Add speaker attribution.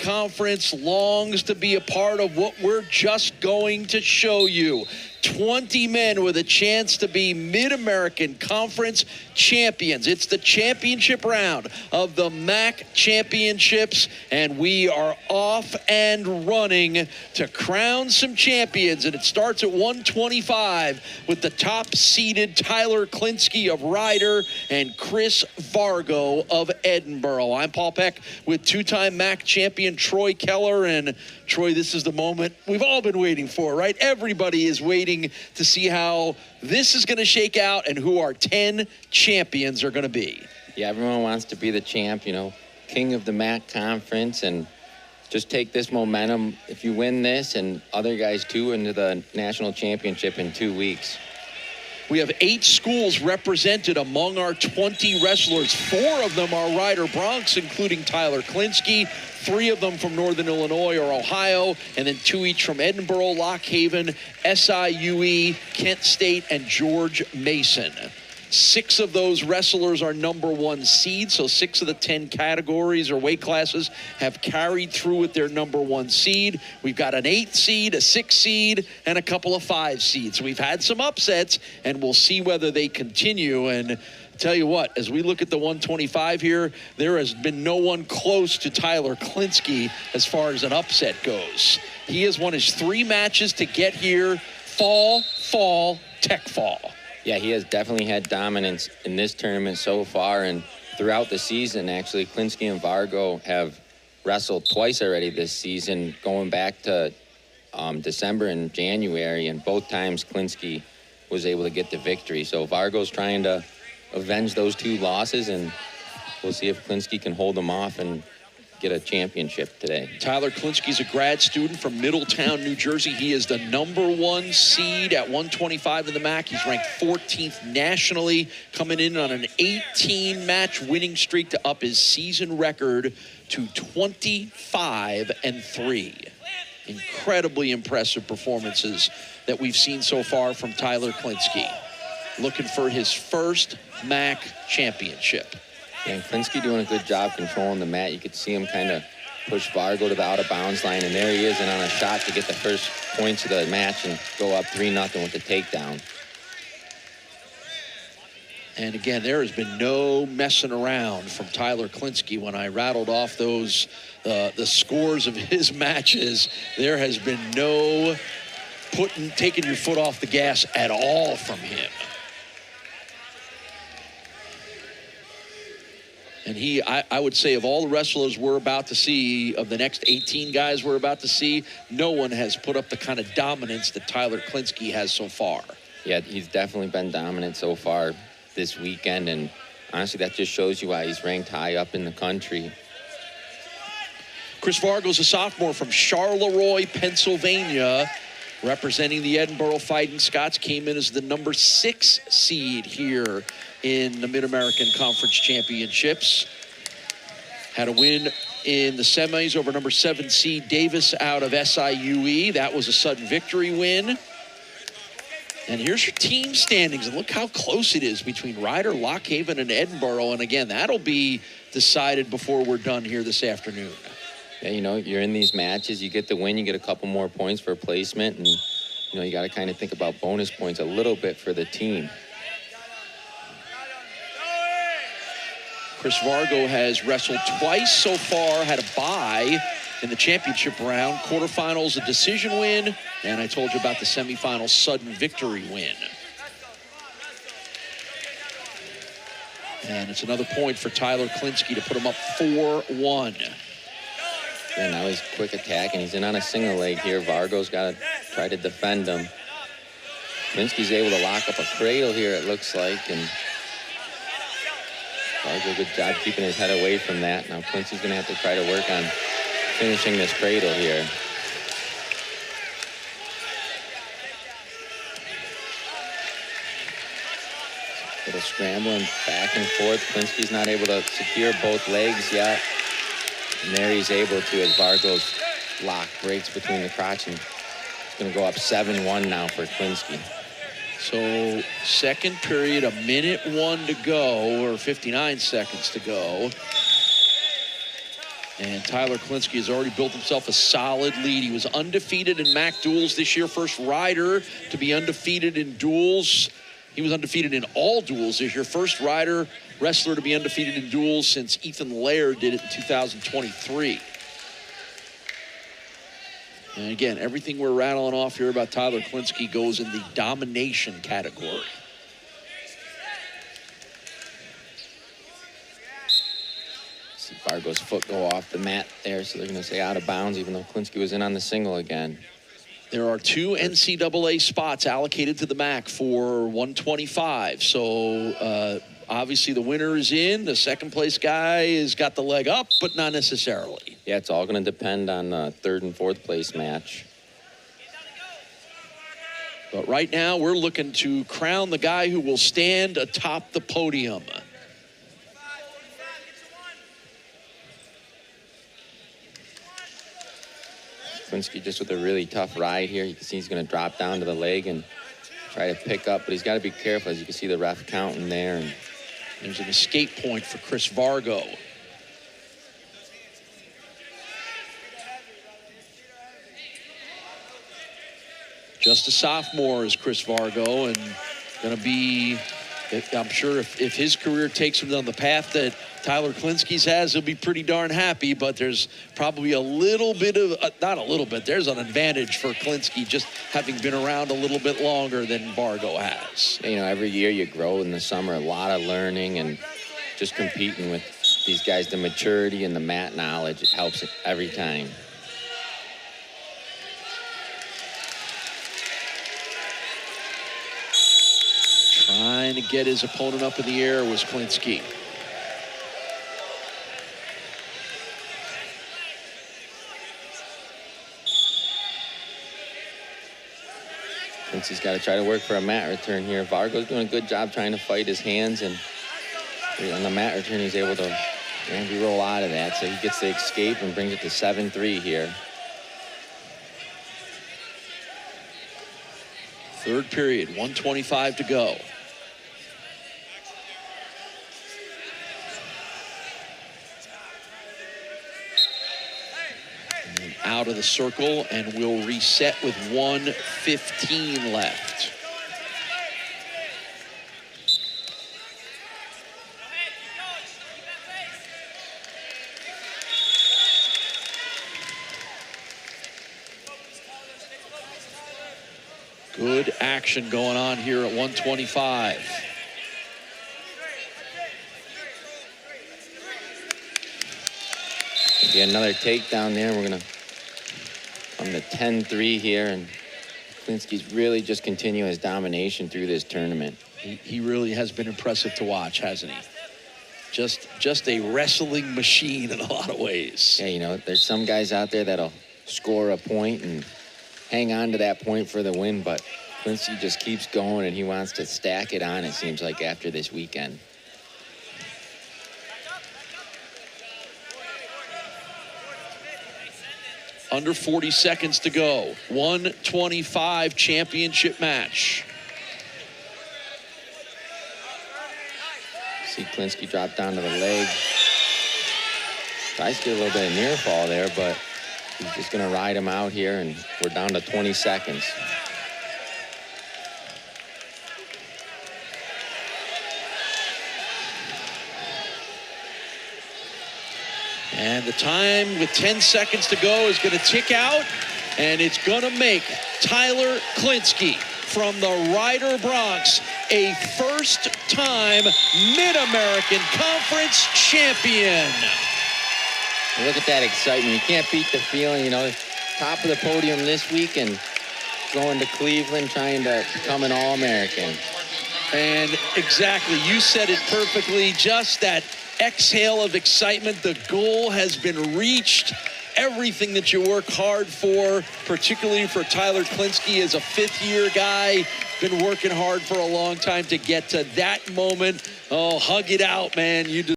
Speaker 1: Conference longs to be a part of what we're just going to show you. 20 men with a chance to be Mid-American Conference champions. It's the championship round of the MAC championships, and we are off and running to crown some champions. And it starts at 125 with the top-seeded Tyler Klinsky of Ryder and Chris Vargo of Edinboro. I'm Paul Peck with two-time MAC champion Troy Keller. And Troy, this is the moment we've all been waiting for, right? Everybody is waiting to see how this is going to shake out and who our 10 champions are going to be.
Speaker 2: Yeah, everyone wants to be the champ, king of the MAC conference, and just take this momentum. If you win this and other guys too into the national championship in 2 weeks.
Speaker 1: We have 8 schools represented among our 20 wrestlers. 4 of them are Ryder Bronx, including Tyler Klinsky. 3 of them from Northern Illinois or Ohio, and then 2 each from Edinboro, Lock Haven, SIUE, Kent State, and George Mason. 6 of those wrestlers are #1 seeds, so 6 of the 10 categories or weight classes have carried through with their #1 seed. We've got an 8 seed, a 6 seed, and a couple of 5 seeds. We've had some upsets, and we'll see whether they continue. And tell you what, as we look at the 125 here, there has been no one close to Tyler Klinsky as far as an upset goes. He has won his 3 matches to get here, fall, tech fall.
Speaker 2: Yeah, he has definitely had dominance in this tournament so far, and throughout the season, actually. Klinsky and Vargo have wrestled twice already this season, going back to December and January, and both times Klinsky was able to get the victory. So Vargo's trying to avenge those 2 losses, and we'll see if Klinsky can hold them off and get a championship today.
Speaker 1: Tyler Klinsky's a grad student from Middletown, New Jersey. He is the #1 seed at 125 in the MAC. He's ranked 14th nationally, coming in on an 18-match winning streak to up his season record to 25-3. Incredibly impressive performances that we've seen so far from Tyler Klinsky. Looking for his first MAC championship.
Speaker 2: And Klinsky doing a good job controlling the mat. You could see him kind of push Vargo to the out-of-bounds line, and there he is, and on a shot to get the first points of the match and go up 3-0 with the takedown.
Speaker 1: And again, there has been no messing around from Tyler Klinsky. When I rattled off those the scores of his matches, there has been no taking your foot off the gas at all from him. And I would say of all the wrestlers we're about to see, of the next 18 guys we're about to see, no one has put up the kind of dominance that Tyler Klinsky has so far.
Speaker 2: Yeah, he's definitely been dominant so far this weekend, and honestly, that just shows you why he's ranked high up in the country.
Speaker 1: Chris Vargo's a sophomore from Charleroi, Pennsylvania, representing the Edinboro Fighting Scots. Came in as the #6 seed here in the Mid-American Conference Championships. Had a win in the semis over #7 seed Davis out of SIUE. That was a sudden victory win. And here's your team standings, and look how close it is between Ryder, Lock Haven, and Edinboro. And again, that'll be decided before we're done here this afternoon.
Speaker 2: Yeah, you're in these matches, you get the win, you get a couple more points for placement, and you got to kind of think about bonus points a little bit for the team.
Speaker 1: Chris Vargo has wrestled twice so far, had a bye in the championship round. Quarterfinals, a decision win, and I told you about the semifinal sudden victory win. And it's another point for Tyler Klinsky to put him up 4-1.
Speaker 2: And now he's quick attack, and he's in on a single leg here. Vargo's got to try to defend him. Klinsky's able to lock up a cradle here, it looks like, and Vargo, good job keeping his head away from that. Now Klinsky's going to have to try to work on finishing this cradle here. Little scrambling back and forth. Klinsky's not able to secure both legs yet. And there he's able to, as Vargo's lock breaks between the crotch, and it's going to go up 7-1 now for Klinsky.
Speaker 1: So second period, 1:01 to go, or 59 seconds to go. And Tyler Klinsky has already built himself a solid lead. He was undefeated in MAC duels this year, first rider to be undefeated in duels. He was undefeated in all duels this year, first rider, wrestler to be undefeated in duels since Ethan Laird did it in 2023. And again, everything we're rattling off here about Tyler Klinsky goes in the domination category.
Speaker 2: See Vargo's foot go off the mat there, so they're going to say out of bounds, even though Klinsky was in on the single again.
Speaker 1: There are 2 NCAA spots allocated to the MAC for 125. So obviously the winner is in. The second place guy has got the leg up, but not necessarily.
Speaker 2: Yeah, it's all going to depend on the 3rd and 4th place match.
Speaker 1: But right now we're looking to crown the guy who will stand atop the podium.
Speaker 2: Klinsky just with a really tough ride here. You can see he's going to drop down to the leg and try to pick up, but he's got to be careful. As you can see the ref counting there. And
Speaker 1: there's an escape point for Chris Vargo. Just a sophomore is Chris Vargo, and going to be, I'm sure if his career takes him down the path that Tyler Klinsky's has, he'll be pretty darn happy, but there's probably a little bit of, not a little bit, there's an advantage for Klinsky just having been around a little bit longer than Vargo has.
Speaker 2: You know, every year you grow in the summer, a lot of learning and just competing with these guys. The maturity and the mat knowledge, it helps every time.
Speaker 1: Trying to get his opponent up in the air was Klinsky.
Speaker 2: Klinsky's got to try to work for a mat return here. Vargo's doing a good job trying to fight his hands, and on the mat return he's able to roll out of that, so he gets the escape and brings it to 7-3 here.
Speaker 1: Third period, 1:25 to go. Out of the circle, and we'll reset with 1:15 left. Good action going on here at 1:25.
Speaker 2: Be another takedown there. We're going to come to 10-3 here, and Klinsky's really just continuing his domination through this tournament.
Speaker 1: He really has been impressive to watch, hasn't he? Just a wrestling machine in a lot of ways.
Speaker 2: Yeah, you know, there's some guys out there that'll score a point and hang on to that point for the win, but Klinsky just keeps going, and he wants to stack it on, it seems like, after this weekend.
Speaker 1: Under 40 seconds to go. 1:25 championship match.
Speaker 2: See Klinsky drop down to the leg. Tries to get a little bit of near fall there, but he's just going to ride him out here, and we're down to 20 seconds.
Speaker 1: And the time with 10 seconds to go is going to tick out, and it's going to make Tyler Klinsky from the Ryder Bronx a first-time Mid-American Conference champion.
Speaker 2: Look at that excitement. You can't beat the feeling, you know, top of the podium this week and going to Cleveland trying to become an All-American.
Speaker 1: And exactly, you said it perfectly, just that exhale of excitement. The goal has been reached. Everything that you work hard for, particularly for Tyler Klinsky as a fifth-year guy, been working hard for a long time to get to that moment. Oh, hug it out, man. You